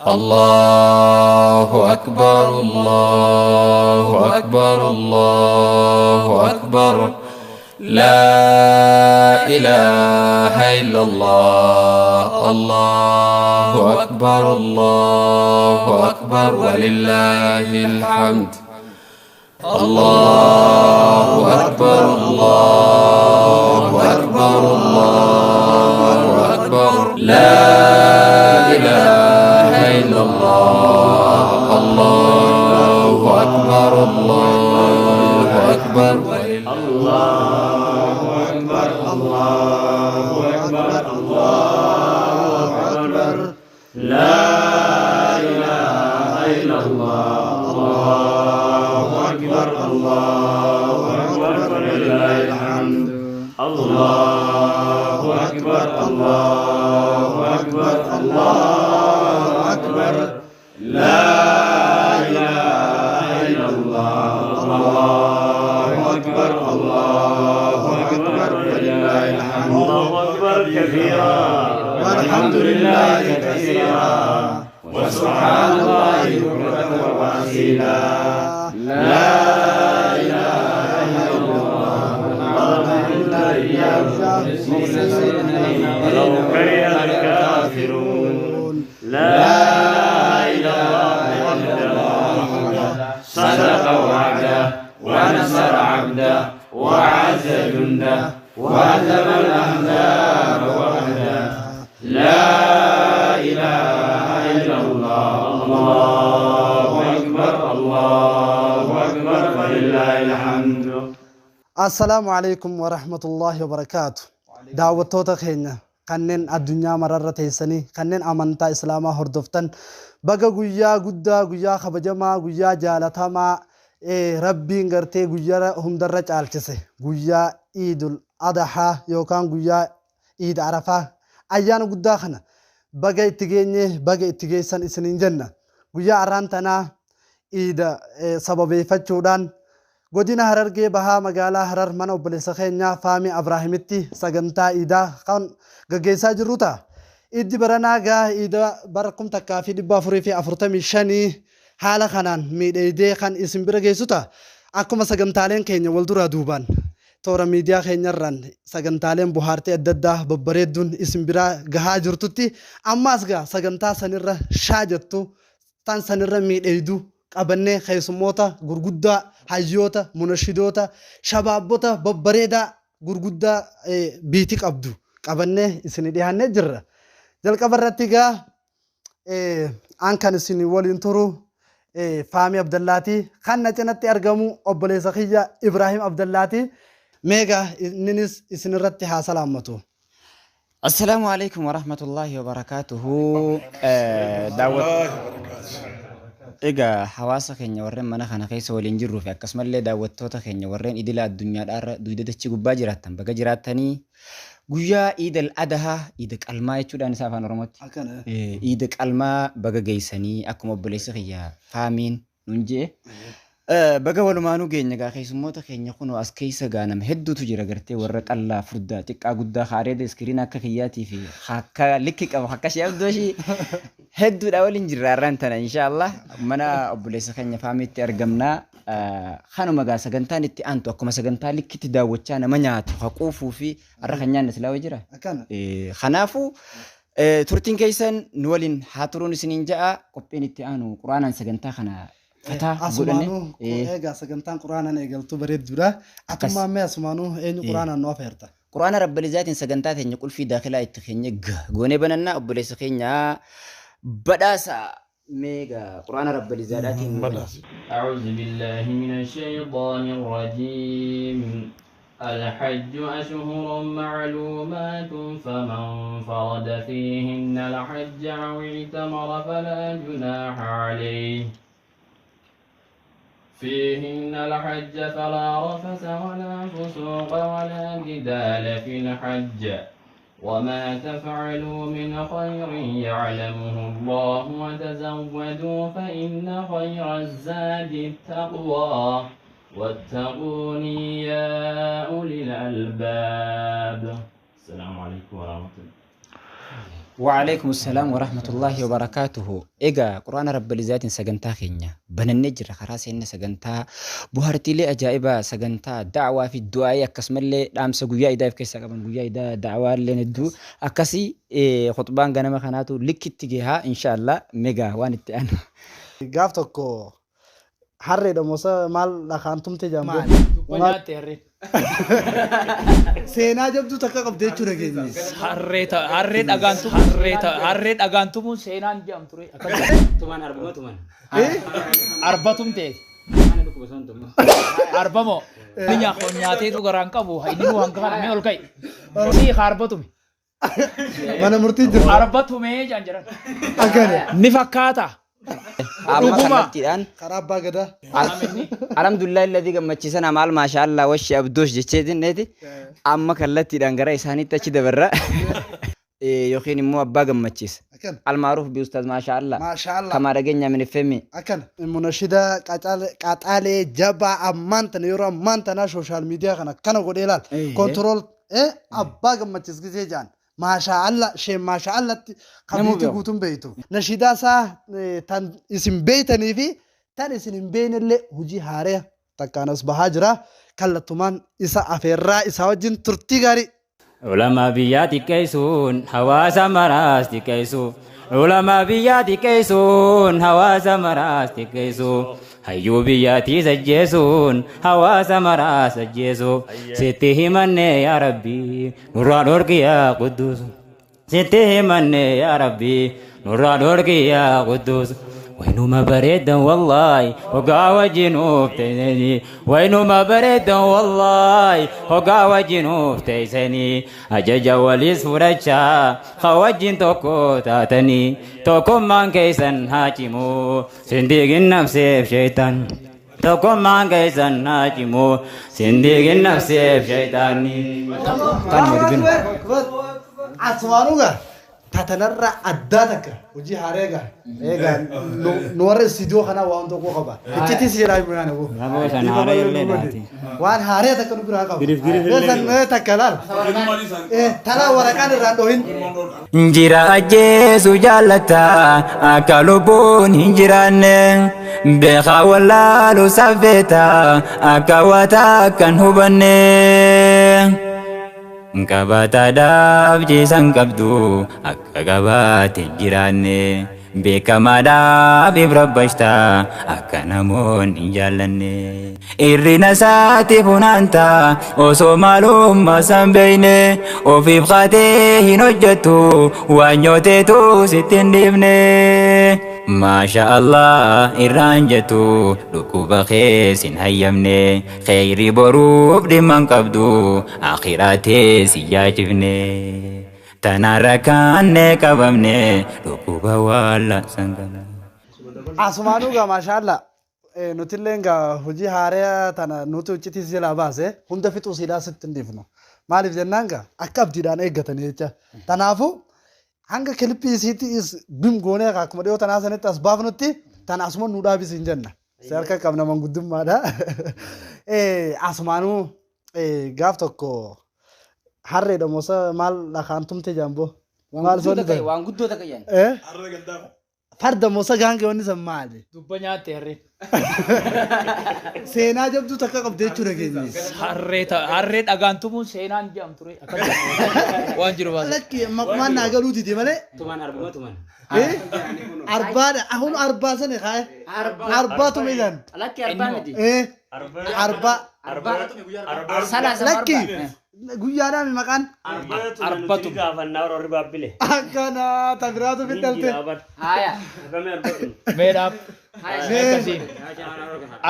الله أكبر الله أكبر الله أكبر لا إله إلا الله الله أكبر الله أكبر ولله الحمد الله أكبر الله أكبر الله أكبر لا إله إلا الله الله أكبر الله أكبر الله أكبر الله أكبر الله أكبر لا إله إلا الله الله أكبر الله أكبر ولله الحمد الله أكبر الله أكبر الله أكبر لا إله إلا الله الله أكبر الله أكبر ولله الحمد الله أكبر كثيرا والحمد لله كثيرا وسبحان الله بكرة وأصيلا لا إله إلا الله ولو كره الكافرون لا إله إلا الله صدق وعده ونصر عبده وعز جنده وهزم الأحزاب وحده لا إله إلا الله الله أكبر الله أكبر ولله الحمد. السلام عليكم ورحمة الله وبركاته. دعوتوتا خينا kanneen addunyaa mararra teessanii kanneen amantaa islaamaa hordoftan baga guyyaa guddaa guyyaa kabajamaa guyyaa jaalatamaa rabbiin gartee guyyaa hundarra caalchise guyyaa iidul adhaa yookaan guyyaa iid arafaa ayyaana guddaa kana baga itti geenye baga itti geessan isiniin jenna guyyaa arraan tanaa iida sababeeffachuudhaan godina Harargee bahaa magaalaa Harar mana obboleessa keenyaa Faami Abraahimitti sagantaa iidaa kan gaggeessaa jirru ta'a. Iiddi baranaa gaa iida bara 1445 haala kanaan miidhagdee kan isin bira geessu ta'a. Akkuma sagantaaleen keenya wal duraa duubaan toora miidiyaa keenyarraan sagantaaleen buhaartee adda addaa babbareedduun isin bira gahaa jirtutti ammaas gaa sagantaa sanirra shaajattu tan sanirra miidhagduu qabannee keessummoota gurguddaa hayyoota munashidoota shabaabota babbareedaa gurguddaa biitii qabdu qabannee isin dhiyaannee jirra jalqaba irratti gaa aan kan isin waliin turu Faami Abdallaati kan na cinatti argamu obboleessa kiyya Ibrahim Abdallaati meega innis isin irratti haa salaammatu. السلام عليكم ورحمة الله وبركاته دعوة إيجا حواسا كينيا ورين منا خانا كيسا ولين جرو في أكسم اللي دعوتوتا كينيا ورين إدلا الدنيا دار دويدة تشيقو باجراتن بقى جراتني قويا إيد الأدها إيدك ألما يتشو داني سافان رموت إيدك ألما بقى جيساني أكو مبليسي خيا فامين ننجي بقى ولمانو جينيا غا خيسو موتا كينيا خونو أس كيسا غانم هدو تجيرا غرتي ورق الله فردا تك أقودا خاريد اسكرينا كخياتي في حكا لكيك أو حكا شياب دوشي هدو داولين جراران تانا إن شاء الله منا أبوليسا كينيا فامي ترقمنا خانو مغا سغنتان اتي أنتو أكو ما سغنتان لكي تداوچانا منياتو خقوفو في الرخنيان نسلاوي جرا خنافو تورتين كيسان نولين حاترون سنين جاء قبين اتي آنو قرانا سغنتا خنا فتا أسمانو إيجا سجنتان قرآن إيجال تبرد جرا أتوما ما أسمانو إني قرآن نوافرتا قرآن رب العزات سجنتات إن يقول في داخله يتخيني غوني بننا أبليس خينيا بداسا ميجا قرآن رب العزات أعوذ بالله من الشيطان الرجيم الحج أشهر معلومات فمن فرد فيهن الحج أو اعتمر فلا جناح عليه فيهن الحج فلا رفث ولا فسوق ولا جدال في الحج وما تفعلوا من خير يعلمه الله وتزودوا فإن خير الزاد التقوى واتقوني يا أولي الألباب. السلام عليكم ورحمة الله. وعليكم السلام ورحمة الله وبركاته. إيجا قرآن رب العزات سجنتا خينيا بننجر خلاص إن سجنتا بوهرتي لي أجائبة سجنتا دعوة في الدعاء كسم اللي دام سجويا إذا في كيس كمان جويا إذا دعوة اللي ندو أكسي خطبان جنما خناتو لكت تجيها إن شاء الله ميجا وانت أنا. gaaftokko harreedha mosa maal dhakaantum tajaamu Wanyaate harreen. seenaa jabduu takka qabdee jechuudha keenya Harree dhagaantumun seenaan jedhamu ture. Tuman arbuma tuman. Arbatum ta'e. Arbamoo. Biyya nyaateetu garaan qabu inni nu hanga kana mee ol ka'i. Si arbatume. mana murtii jiru Arbatumee jaan jiran. akkana Ni fakkaata. أما خلتي الآن karaa abbaa gadaa الحمد لله الذي قمتشيسنا مال ما شاء الله وش أبدوش جتشيدين نتي أما خلتي الآن قرأي ساني تشيد برا يخيني مو أبا قمتشيس akkana المعروف بأستاذ ما شاء الله maasha allah كما رجعنا من الفيلم akkana munashida qaxaalee jabaa ammaantan yeroo ammaantanaa sooshaal miidiyaa kana godhee ilaal kontirool abbaa gammachiisgisee jaan maasha allah shee maasha allatti qabiitti guutuun beeytu nashidaa isaa tan isin beeytanii fi tan isin hin beeynillee hojii haaraa takkaanas bahaa jira kallattumaan isa afeerraa isaa wajjin turtii gaarii علماء بياتي كيسون حواس مراس كيسو علماء بياتي كيسون حواس مراس كيسو هيو بياتي سجيسون حواس مراس سجيسو ستيه من يا ربي نور نورك يا قدوس ستيه من يا ربي نور نورك يا قدوس وينو ما بريدا والله وقاوة جنوب تيسني وينو ما بريدا والله وقاوة جنوب تيسني أجاجا وليس فرشا خواجين توكو تاتني توكو من كيسن هاجمو سنديق النفس شيطان توكو من كيسن هاجمو سنديق النفس شيطاني كان مدبن aswaanuga tatanarra addaa takka hojii haaraa egaa nu warra istiidiyoo kanaa waan tokko qaba ichitti seeraa himuu yaana Namo san haaraa illee laati. waan haaraa takka nu biraa qaba san takka laal talaa waraqaan irraan dhohin Injira ajjeesu jaallata akka lubbuun hin jiraanne beekaa wallaalu saffeeta akka wata kan hubanne. Qabataadhaaf jeesan qabdu akka qabaatiin jiraanne beekamaadhaaf ibrabbashta akka namoonni hin jaallanne. Irrina isaati funaanta osoo maalummaa san beeyne ofiif qaatee hin hojjettu waan nyooteetu sitti hin dhiifne. Maasha Allah irraan jettu dhukkuba keessin hayyamne kheyri boruuf dhimman qabdu akhiraatee si yaachifne tanarra kaanne qabamne dhukkuba waalla sangana. asumaanuga maasha allah nutillee egaa hojii haaraa tana nuti uccitii silaa baase hunda fixuu siidhaa sitti hin dhiifnu maaliif jennaan gaa akka abdiidhaan eeggatanii jecha tanaafu hanga kilippii isiitti bim goonee akkuma dhiyoo tanaa sanitti as baafnutti tana asuma nu dhaabis hin jenna si harka qabna manguddummaadha asumaanuu gaaf tokko harreedha mosa maal dhakaantumte jaamboo maal soonni ta'e waan guddoo takka jaan farda mosa gaange wanni san maali Dubba nyaatte harreen. seenaa jabduu takka qabdee jechuudha keenya Harree dhagaantumun seenaan jedhamu ture. Waan jiru baasa. lakki maqmaan naa galuutiti malee tuman arbuma tuman arbaadha ahun arbaa sani kaaye arbaa tume jan lakki arbaa miti arbaa salasa lakki guyyaadhaan maqaan Arbatum. akkana tabiraatu fiddalte haya Meedhaaf. Akkasiin.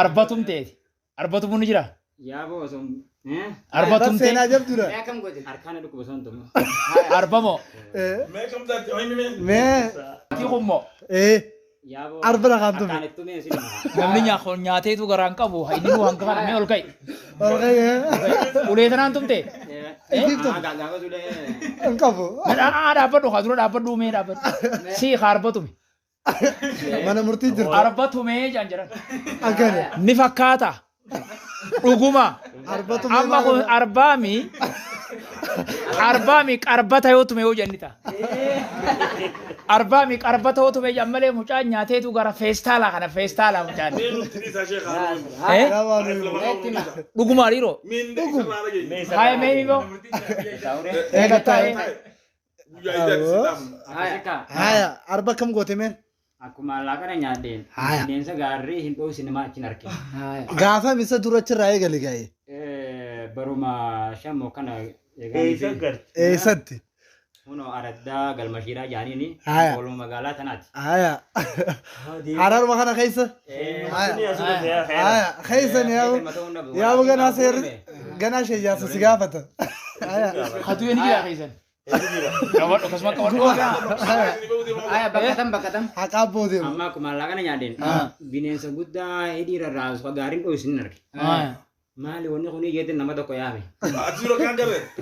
Arbatum ta'e. Arbatumun ni jira. yaabo osoo Arbatum ta'e. seenaa jabduudha kam godin harkaana dhukkuba son tumu Arbamoo. mee Tiikummoo. yaabo arba dhakaantume kaanettume sinima Namni nyaateetu garaan qabu inni nu hanga kana mee ol ka'i. olkayee Ulee tanaan tumte. gaafa sulee hin qabu Dhaabbadhu haa dura dhaabbadhu mee dhaabbadhu. Si arbatume. mana murtii jirtu Arbatumee jaan jiran. akkana Ni fakkaata. dhuguma Arbatu amma kun arbaami qarbata yoo tume yoo jennita arbaami qarbata yoo tume jammalee mucaan nyaateetu gara feestaala kana feestaala mucaan dhuguma dhiiroo haye meemi boo haya arba kam goote meen Akkuma laaqana nyaadheen Haya. bineensa gaarree hin dhoosine maa achin arge. gaafa misa durachirraa eegali gaa'e Baruma shamoo kana eessatti Kunoo araddaa galmashiidhaa jaaniini Haya. ooluma magaalaa tanaati. haya hararuma kana keessa haya keessan yaabu ganaa seerri ganaa shayyaasa si gaafata haya hatu yoo ni jira keessan qabadhu akkasuma qabadhu Aya bakkatam. haqaa boodeemu Amma akkuma laaqana nyaadheen bineensa guddaa hidhii rarraasu gaariin dhoosinin arge. Maali wanni kun iyyeetiin nama tokko yaame.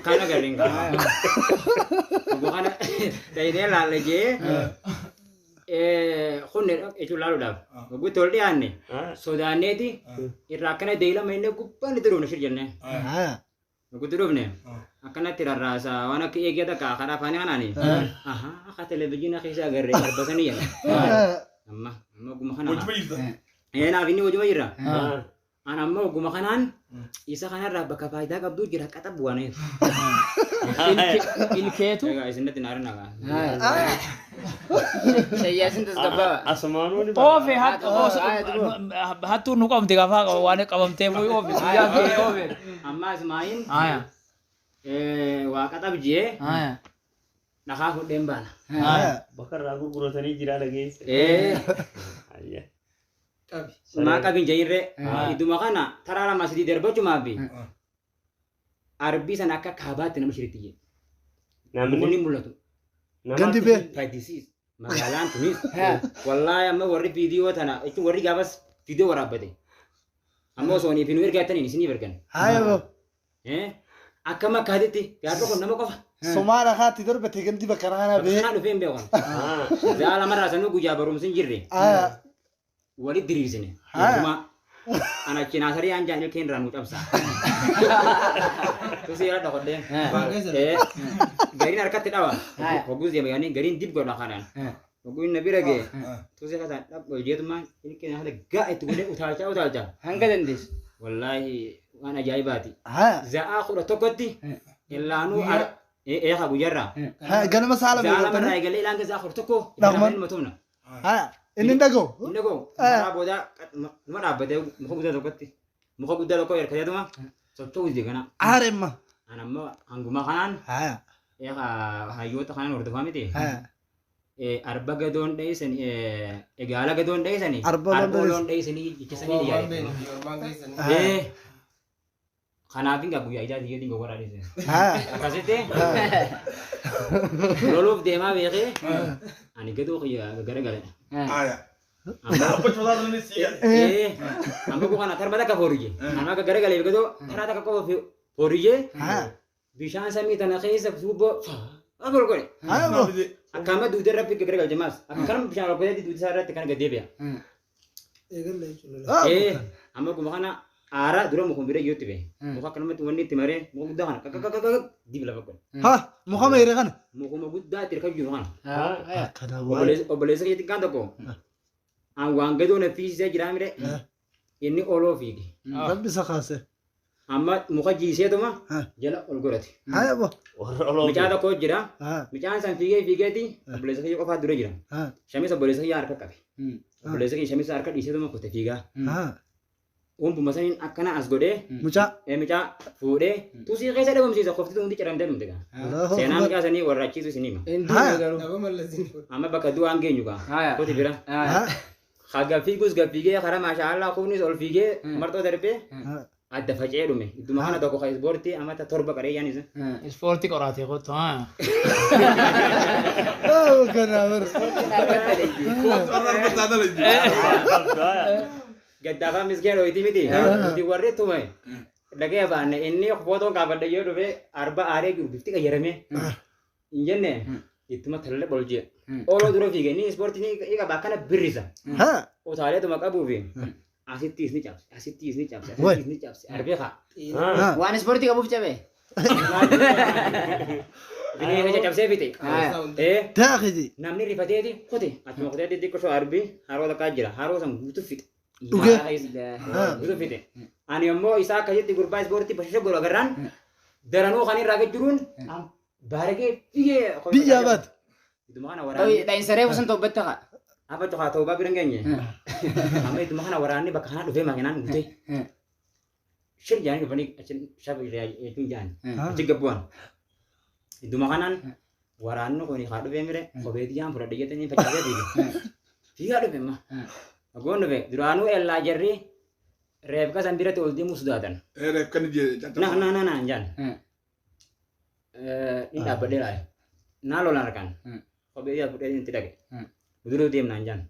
Kana gareen kana. Obbo kana dayidee laalajee kunne jechuun laaluudhaaf. Wagguutti ol dhiyaanne sodaanneeti irraa akkana deelama inni gubbaan itti dhufne shir jennee. haya Wagguutti dhufne akkanatti rarraasa waan akka eegee takka karaa afaanii kanaani. Akka televezyiina keessa agarree arbatanii jenna. Amma ogguma kana. Naaf inni hojii jirra. Ana ammoo ogguma kanaan isa kanarraa bakka faayidaa qabdu jira qaxa bu'aneef. ilkeetu Egaa isinitti naarin nagaa. Shayyaasin tasgabbaa. oofe hattuu nu qabamte gaafa waan qabamtee fuyi oofe guyyaa kee oofe Amma Ismaa'iin haya waa qaxa bijee haya dhakaa fudheen baana. haya Bakarraa gurguratanii jira dhageesse. Maa qabin jayirree idduma kana taraa lama sidii darbachumaaf arbii sana akka kaabaatti nama shiritti jee. Namni Namni mul'atu. gandi bee Fayyisiis magaalaan kunis wallaahi amma warri viidiyoo tana jechuun warri gaafas viidiyoo waraabbate. Amma osoo hin nu ergaataniin isinii ergan. haya boo Akkam akkaatitti gaarra kun nama qofa. somaala kaatti darbate gandi bakka kana bee Bakka dhufee hin beekan. Zaala marraa sanuu guyyaa barumsi hin jirre. haya Walit diriirsine. Haa. Kuma ana cinaasarii hanjaan ilkeen irraa nu cabsaa. Tusi yaada kodhee. Gariin harkatti dhawa. Hogguus deema yaani gariin dib godha kanaan. Hogguun na bira gee. Tusi kasaan dhab jeetumaan ilkeen haala gaa itti godhee utaalchaa. Hanga dandeessu. Wallaahi waan ajaa'ibaati. haya Za'aa kudha tokkotti illaanuu eeqa guyyarraa. haya ganama saala Za'aa lamarraa beektanii eegalee ilaan za'aa kudha tokko Dhaqman. ilma tumna. haya inni dhagoo Inni koo karaa boodaa nama dhaabbatee muka guddaa tokkotti muka guddaa tokko erkateetuma socho'uus deegana. aaremma An ammoo hanguma kanaan haya hayyoota kanaan hordofaa miti. haya Arba gadoon dheeysan egaala gadoon dheeysanii Arba loon dheeysanii jechisanii dhiyaate. Kanaaf hin guyyaa ijaa diigatiin gogoraa dheeysan. haya Akkasitti loluuf deemaa beekee ani gadoo gara galadha. Amma bukan akar mata ka forije. Amma ka gara gale begitu ternyata ka ko forije. Bishaan samii tana keessa subo. Agor gore. haya boo Akkama duude rabbi gara gal jamaas. Akkam bishaan ol koyati duude sarratti kan gade biya. Amma kuma kana ara dura mu kumbire yotti be. Muka kan mati wonni timare mu gudda kana kak dibla bakon. ha muka meere kana Mu kuma gudda tirka juru kana. kana waa Obbolesa kiti kan tokko. An waan gadoo na fiisee jiraamire. Inni oloo fiigi. rabbi isa kaase Amma muka jiiseetuma jala ol godhate. haya boo Micaa tokko jira. haya Micaan san fiigeeti obboleessa kiyya qofaa dura jira. haya Shamis obboleessa kiyya harka qabe. Obboleessa kiyya shamis harka dhiiseetuma kote fiigaa. haya Umbuma saniin akkana as godhee mucaa micaa fuudhee tusii keessa dhabamsiisa qofti hundi ciramtee dhumte gaa. Seenaa micaa sanii warra achiisu isin hima. Amma bakka du'aan geenyu gaa. Koti bira. haya Haga fiigus gaffiigee karaa maashaallah kunis ol fiigee marxoo darbee adda facee dhume. Idduma kana tokko kan ispoortii amata torba qaree yaan isa. ispoortii qoraatee kottu haa kana bar Gaddaafa miskeen ho'itii miti. Nuti warri tume. Dhagee baanne inni footoon kaafadha yoo dhufe arba aaree jiru bifti qayyaramee. Hin jenne ittuma talle bolchee. Ooloo dura fiige inni ispoortiin qaba akkana birrisa. haya Utaalee tuma qabuufi asittis ni cabse, asittis ni cabse, Wai. asittis ni cabse. Arbee haa. Ah. Waan ispoortii qabuuf cabe. Bineensa ija cabsee fite. Taakiji. Namni rifateeti kote achuma kotee xixiqqoo shoo arbii haroo takkaa jira haroo san guutuu fite. Dhugee. Guutuu fite. Ani immoo isaa akkasitti gurbaa ispoortii bashasha godhu agarraan daranuu kan irraa gajjiruun baaragee fiigee. Biyyaa baate. Idduma kana waraanni. Dha'iinsa reefu sun tobbetta haa. Apa coba tahu babi geenye. Amma idduma kana waraanni bakka kana dhufee makinaan guutee. Shir jaanii dhufanii achi shafa jechuun jaani. Achi gabbu'an. Idduma kanaan waraanni kun haa dhufee mire kopheetii jaan fudhadhe jettanii facaasee fiige. Fiigaa dhufe amma. Agoon dhufe duraanuu ellaa jarri reefka san biratti ol deemuu sodaatan. Reefka ni jee. Na jaan. Ni dhaabbadhee laaye. Naa lolaan arkan. Kopheetii haa fudhee itti dhage. Dura deemnaan jaan.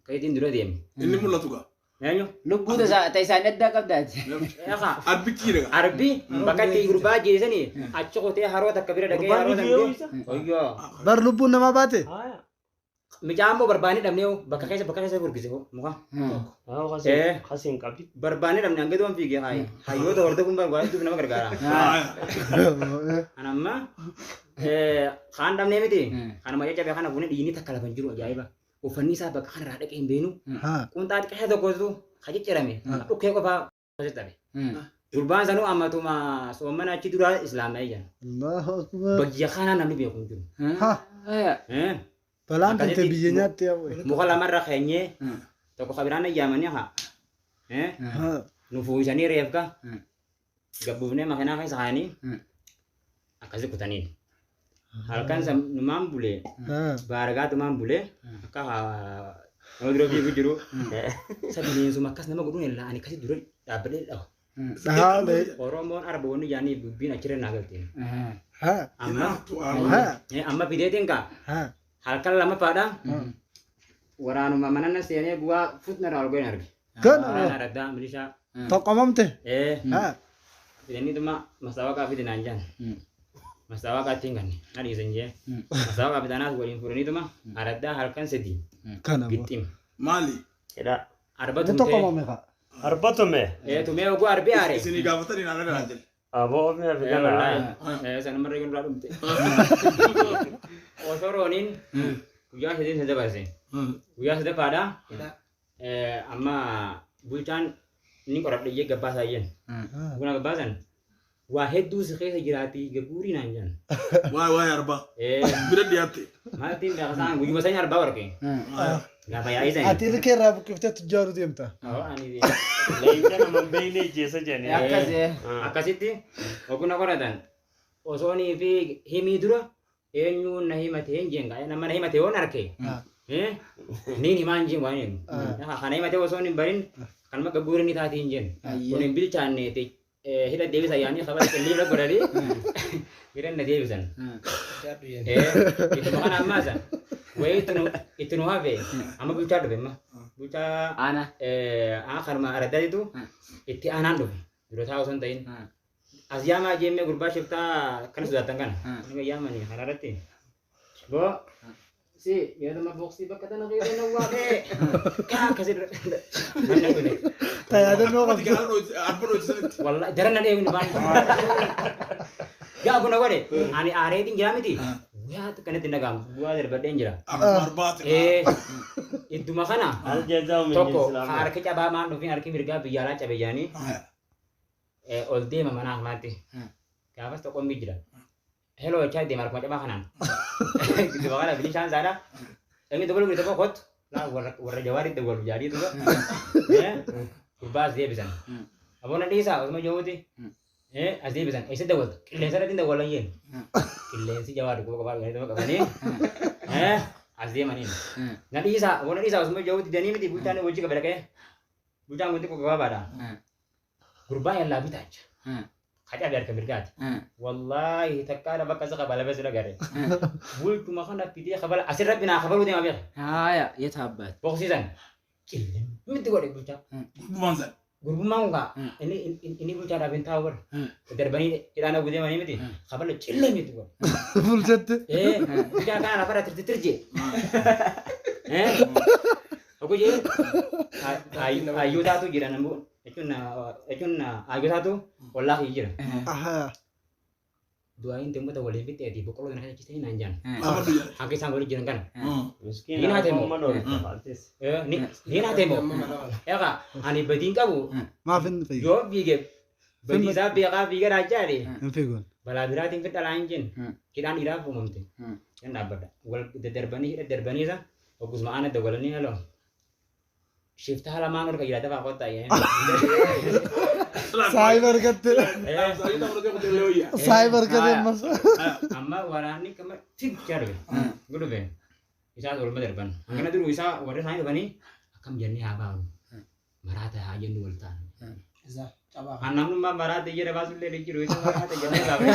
Kayitiin dura deemi. Inni mul'atu gaa. Eenyu? Lubbuu taisaan addaa qabdaati. Arbi kiidha gaa. Arbi bakka itti gurbaa jeesanii achi qotee haroo takka bira dhagee haroo Gurbaan takka. Oyyoo. Bar lubbuun namaa baate. Mijaan boo barbaanee dhabnee bakka keessa gurgise muka. Kasiin qabdi. Barbaanee dhabnee hanga doon fiigee haayi. Hayyoota hordofuun barbaaduuf nama gargaara. Anamma kaan dhabnee miti. Kanuma jajjabe kana fuunee dhiigni takka lafa hin jiru ajaa'iba. Uffanni isaa bakka kanarraa dhaqee hin beenu. Qunxaa xiqqaa tokkotu hajiccerame. Dhukkee qofaa asitti dhabe. Gurbaan sanuu ammatuma soomana achi duraa islaamaa ijaan. Allahu akbar. Biyya kanaa namni beeku hin jiru. Balaan tante biyya nyaatti yaa'u. Muka lamarra keenyee tokko kabiraan ayyaamanii haa. Nu fuusanii reefka gabbuufnee makinaa keessa haanii akkasi kutaniin. Halkan numaan bulee baaragaatumaan bulee akka nama dura fiigu jiru. Sabineensuma akkas nama godhuun illaa ani akkasi dura dhaabbadhee dhawa. Dhahaalee. Oromoon arboonni jaanii dubbiin achirra naa galteen. Haa. Amma fideetiin kaa. Halkan lamaffaadha. Waraanuma manana seenee bu'aa futna irraa ol goone arge. Kan. Waraana addaa milishaa. Tokkomamte. Haa. Fidanii dhuma masaawaqaa fidinaan jaan. Masaawaqaa ittiin ganne. Na dhiisan jee. Masaawaqaa fidanaas waliin fuudhanii dhuma araddaa halkan sadii. Kana. Gixxim. Maali? Jedha. Arba tumtee. Tokkomame kaa. Arbatume. Tumee oguu arbee aare. Isinii gaafatanii naan agarraa jedhe. Aboo ofii fidana. Sanumarra eeguun duraa dhumte. Osoo rooniin guyyaa sadii isa dabarse. Guyyaa sadaffaadha. Amma bulchaan inni qoradhayyee gabbaasaa jen. Buna gabbaasan waa hedduu si keessa jiraati gabuurii naan jen. Waa'ee arbaa. Bira dhiyaatte. Maaltiin daakasaan guyyuma sanii arbaa warqee. Gaafa yaa'ii sanii. Ati ilkee irraa buqqiftee tujjaaru deemta. Leenca nama beeyne jeessa jenne. Akkasitti oguna qoratan osoonii fi himii dura eenyuun na himate hin jenga nama na himate yoon arke. Niin himaan jin waan jennu. Kana himate osoon hin barin kanuma gabuurii ni taati hin jennu. Kun hin bilchaanneeti hidha deebisa yaanii kabala qillii bira godhanii hidhan na deebisan. Ittuma kana ammaasa wayii itti nu hafe amma bulchaa dhufe amma. Bulchaa kanuma araddaatitu itti aanaan dhufe. Dura taa'u osoo hin ta'in. As yaamaa jeemee gurbaa shiftaa kan sodaatan kana. Nama yaamanii hararatti. Boo si yaadama boksii bakka tana keessa na waamee. Kaa akkasii dura. Manna kune. Tajaajilnoo Ati qabdi. gaara arba dhoofisanitti. Wallaahi daran na dheeguun baan. Gaa kuna godhe ani aareetiin jira miti. Guyyaa kanatti nagamu bu'aa darbadheen jira. Arbaati. Idduma kana Aljeezaa tokko harki cabaa maan dhufiin harki mirgaa biyyaalaa cabe jaanii ol deema mana akmaatti. Gaafas tokko mbii jira. Heloo jechaa deema harkuma cabaa kanaan. Idduma kana bilishaan saadha. Inni tokko lukni tokko kottu. Warra jawaaritti wal jaadii tuba. Gurbaa as deebisan. Aboona dhiisaa osuma jiruuti. As deebisan. Eessa dawwalta? Qilleensa irratti dawwalan jeen. Qilleensi jawaari kuba qabaa gadi qabanii. As deemaniin. Na dhiisaa aboona dhiisaa osuma jiruuti danii miti bulchaan hojii qaba dhaqee. Bulchaan wanti tokko gabaabaadha. Gurbaa yallaa bitaacha. Kaca biar mirgaati. Wallahi takkaadha bakka isa qabala basi lagare. Bultuma kana fidee qabala asirra binaa qabaluu deema beeka. Haaya yeeta abbaati. Boqsiisan. Qilleen miti godhe bulchaa. Gubbaan sana. Gurbummaan kaa inni bulchaadhaaf hin taa'u bara. Darbanii hidhaan abbuu deemanii miti. Qabala qillee miti godhe. Bulchatti. Bulchaa kana lafarra tirtirjee. Aku je ayu satu jira nambu. Ecun ayu satu wallahi jira. Duain temu ta wale bite di bokolo na kaya ni nanjan. Apa tu ya? Angke sanggol jiran kan. Miskin Ini lah ada mau. menurut artis. Ni na temo. Ya ka ani badin kabu. Maafin fi. Yo bige. Badi sa biga raja ni. Figun. Bala biratin kita lanjin. Kita ni ira pumamte. Yan nabada. Wal derbani sa. Ogus maana da walani halo. Shifta hala manor ka yada pa kota ya. Cyber katte. Saya tak perlu kita leo ya. Cyber katte mas. Amma warani kamar tik jarbe. Gudu be. Isa dulu derban. Angkana dulu isa wadah saya derbani. Akam jani haba. Marata aja nultan. Anam numma marata je rebasul le jiru isa marata jani haba.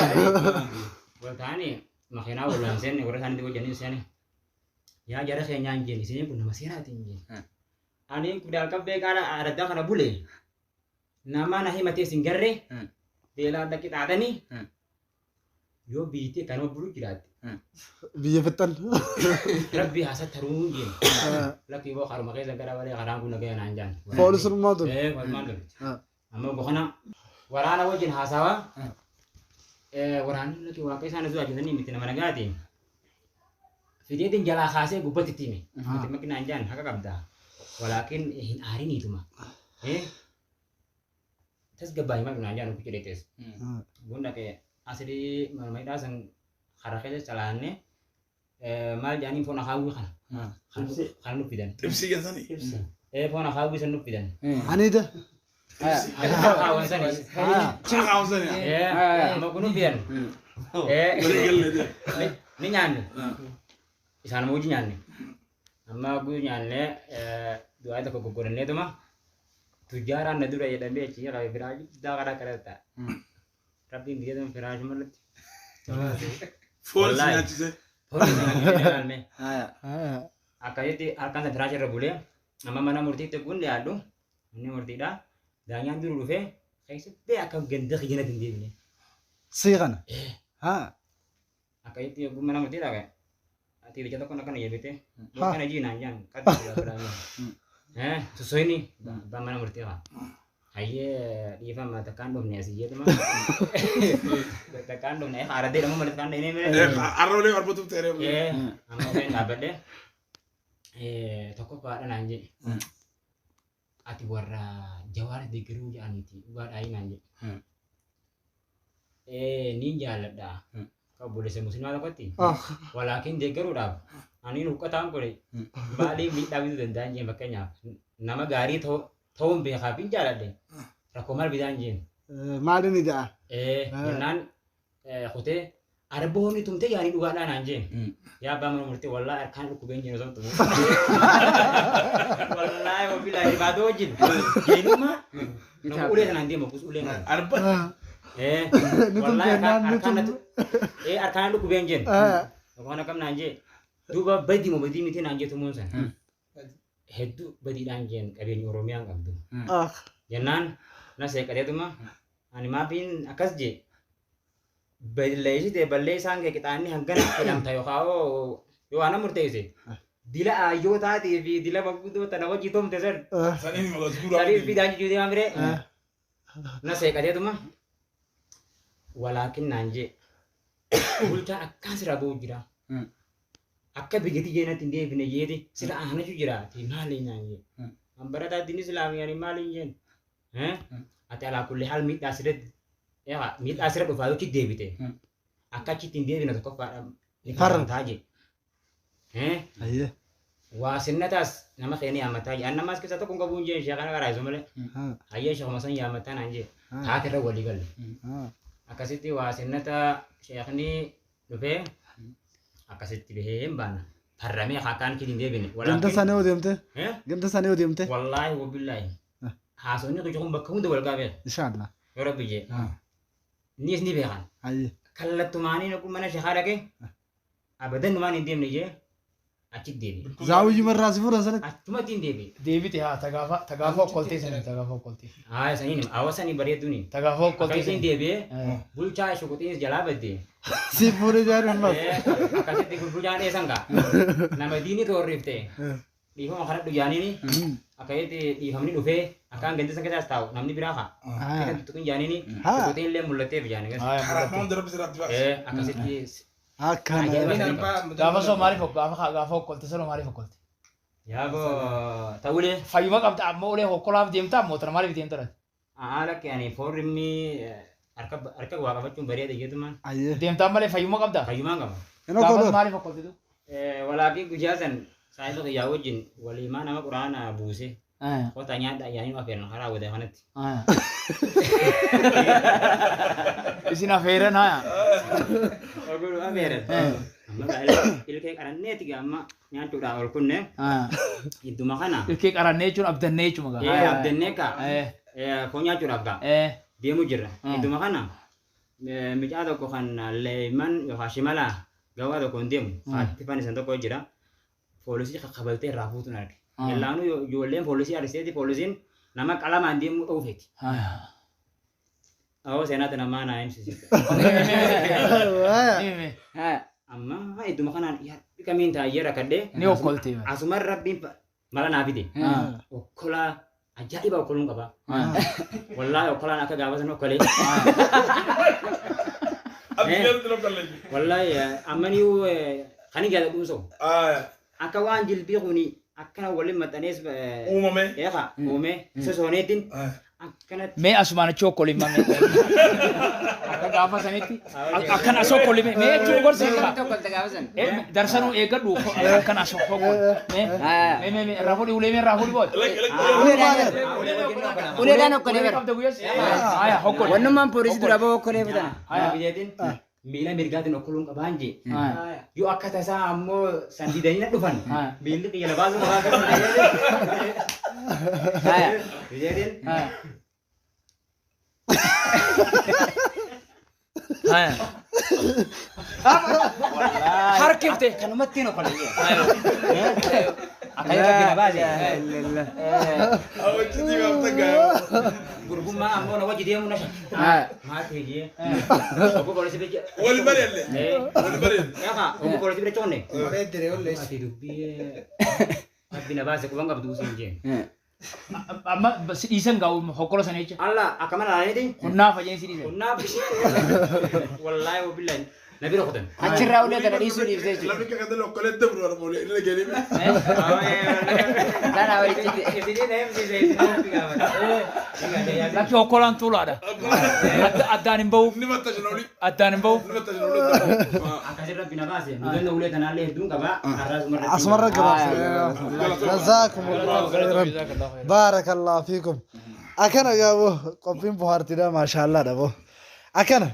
Waltani makina ulan sen wadah sana itu jani sen. Ya jara saya nyanyi di sini pun masih ada tinggi. Ani kudal kabbe kana arada kana bule. Nama nahi mati singgarre. Dela da kita ada ni. Yo biti kana bulu kirat. Biya fitan. Rabbi hasa tarungin. Laki bo kharu makai zakara wale kharangu nagaya nanjan. Polis rumah tu. Kau mandu. Amma bokana warana wajin hasawa. Warani laki wakai sana zuwa jani mitina managati. Video tin jala khase gubat timi. Mati makin nanjan haka kabda. Walakin hari ni tu mah. Tes gabay mak nanjan aku cerita tes. Bunda ke asli malmai dasang haraknya jalannya. Mal jani phone aku kan. Kan lupa dan. Tipsi kan sana. Phone aku bisa lupa dan. Ani dah. Kawan sana. Cakap sana. Mau kuno biar. Berigel dia. Ni nyan. Isana mau nyan. Amma aku nyanne doa itu keguguran itu mah. Tujaran itu dah jadi beci ya kalau beraj dah kada kereta. Tapi dia tu beraj malah. Force ni aja sih. Jalan me. Akai itu akan beraj rebule. Amma mana murti itu pun dia adu. Ini murti dah. Dan yang dulu fe. Kayak sepe akan gendek gina tinggi ni. Siapa? Akai itu aku mana murti dah kayak. Tidak contoh kan ya bete. Bukan aja nanjang. Kata dia berani. Sesuai ni. Bagaimana berarti apa? Ayah dia faham tekan dom ni asyik tu mah. Tekan dom ni. Ada dia nama tekan ini. Arrow le arbo tu tere. Amma kan dapat deh. Toko pada nanti. Ati warna jawar di geru jangan itu. Buat aing nanti. Ni jalan dah. Kau boleh semusim malam koti. Walakin dia geru dah. Ani nuka tahu kau ni. Balik minta itu dan makanya. Nama gari thau bekapin jalan deh. Rakomar bidanjin. Mari ni dah. Nan khote arbo ni tumte yani duga na nanjin. Ya ba murti wallahi arkan ku benjin so tu. Wallahi wabillahi badojin. Ini mah. Nak ule nanti makus ule kan. Arba. Wallahi arkan tu. Arkan lu ku benjin. Kau nak kam nanjin. Duba badi mo badi miti nanjin tu monsan. Hedu badi nanjin kabin Oromia ngabdu. Jangan nasi kaya tu mah. Ani mapin akas je. Balai sih balai sangke kita ni hanggan dalam tayo kau. Yo anak murte sih. Dila ayo tadi dila bagus tu tanah wajib tom teser. Sana ini malas guru. Tadi bidan jadi amre. Nasi kaya tu mah. Walakin nanje. Ulta akan serabu jira. Akka begitu je nanti dia bina jadi. Sila ahna jira. Timali nanje. Ambara tadi ni selami ani mali jen. Ati ala kulli hal mit asret. Ya, mit asret ufalu kit debite. Akka kitin dia bina toko Farang taji. Ayah. Wasinna tas nama kene amataji. Anna mas ke satu kung kabunje siya kana karai somale. Ayah siya masan ya amatan anje. Ta kira wali gal. Akasiti wasinna ta siya kani lupe. Akasiti behem ban. Parrami akan kitin dia bina. Ganta sana udah mte. Ganta sana udah mte. Wallahi wabillahi. Hasonya tu cukup bakung tu walgabe. Insyaallah. Yora bije. Nis ni bekan. Ayah. Kalau tumani aku mana syahara ke? Abadan tumani dia ni je. Acik dia. Zawu jumar rasifur asal. Cuma tin dia. Devi teh tagafa kolti sana tagafa kolti. Saya ni awasan ni beri tu ni. Tagafa kolti Kasi dia be. Bulca syukutin jala bade. Si pure jaran mas. Kasi ti bulca ni sangka. Nama dini tu orif te. dhiifama kadhadhu jaaniini akkasitti dhiifamni dhufee akkaan gandi san keessaas taa'u namni biraa haa. Kan tuttuqin jaaniini tuquutiin illee mul'atteef jaanii. Haramaan darabbi sirratti ba'a. Akkasitti. akkana gaafa soo maaliif gaafa hokkolte soo maaliif hokkolte Yago tawule fayyuma qabda ammoo ulee hokkolaaf deemta motora maaliif deemta dha ala kani forrimni arka waa qabachuun bareeda jedhuman deemta malee fayyuma qabda fayyuma qaba gaafa maaliif hokkolte tu walaakin guyyaa san saayiba yaa wajjin waliimaa nama quraana buuse kota nyaadha yaani afeerna haraa wada kanatti isin afeeran haya ogulu afeeran amma ilkee qaranneeti gamma nyaachuudhaan ol kunne idduma kana ilkee qarannee jechuun abdannee jechuun magaa abdannee ka foon nyaachuudhaaf gaa deemu jirra idduma kana micaa tokko kan leeyman yookaan shimala gawaa tokko hin deemu haatti fan isan tokko jira poolisii qaqqabaltee irraa fuutuun arge Yelaanu ijoolleen poolisii ariseeti poolisiin nama qalamaan deemu dhuufeeti. Awwa seenaati namaa naa himsisiisa. Amma idduma kanaan kamiin taa'ee rakkadhee ni okkolte asuma rabbiin mala naa fide okkolaa ajaa'iba okkoluun qaba. Wallaahi okkolaan akka gaafa sana okkolee. Wallaahi ammaniyu kan hin gaadha dhuunso. Akka waan jilbii kuni akkana waliin maxxanees uumame eeqa uume sosooneetiin akkanatti mee asumaan achii okkolii mame akka gaafa sanitti akkana asoo okkolii mee jechuun gorsee darsanuu eeggadhu akkana asoo okkolii mee raafudhi ulee mee raafudhi bood uleedhaan okkolee bara okkolii wannummaan poolisii dura ba'u okkolee bitan bijeetiin miila mirgaatiin okkoluun qabaan jee yoo akka tasaa ammoo sandiidanii na dhufan miilli xiyya labaasuu qabaa kan bijeetiin harkifte kanumatti hin okkolee akkana rabbina baase awwachitti gaafta gaafta gurgummaa ammoo na wajji deemu na shakki maatee jee obbo poolisii bicha wal barelle yaqa obbo poolisii bicha onne ati dubbii rabbina baase kuban qabdu usiin jee amma si dhiisan gaa'u hokkola sana jecha Allah akkama laalaniiti hunnaa fayyeen si dhiisan hunnaa wallaahi wabillahi nabi rokotan achirraa ulee kana dhiisuu dhiibsee jechuudha. lafi kakata lokkolee dabru armoole inni galiime Dana walitti lakki hokkolaan tuulaadha addaan hin bahu ni mattashina oli addaan hin bahu ni mattashina oli akkasii rabbina baase mudanna ulee tanaallee hedduun qaba asmarra gabaabsa jazakumullahu khairan barakallahu fiikum akana gaabo qophiin buhartida maashaallah dhabo akana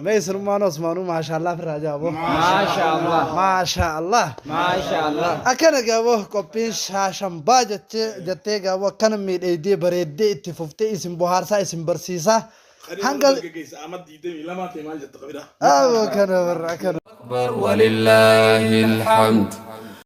ما يسلمان عثمانو ما شاء الله في الرجاء ما شاء الله ما شاء الله ما شاء الله أكن جابوه كوبين شاشم باجت جتة جابوه كان ميد إيدي بريدي اتفقتي اسم بحار سا اسم برسيسا هنقل أحمد ديدي لما كمان جت قبيلة كان برا كان ولله الحمد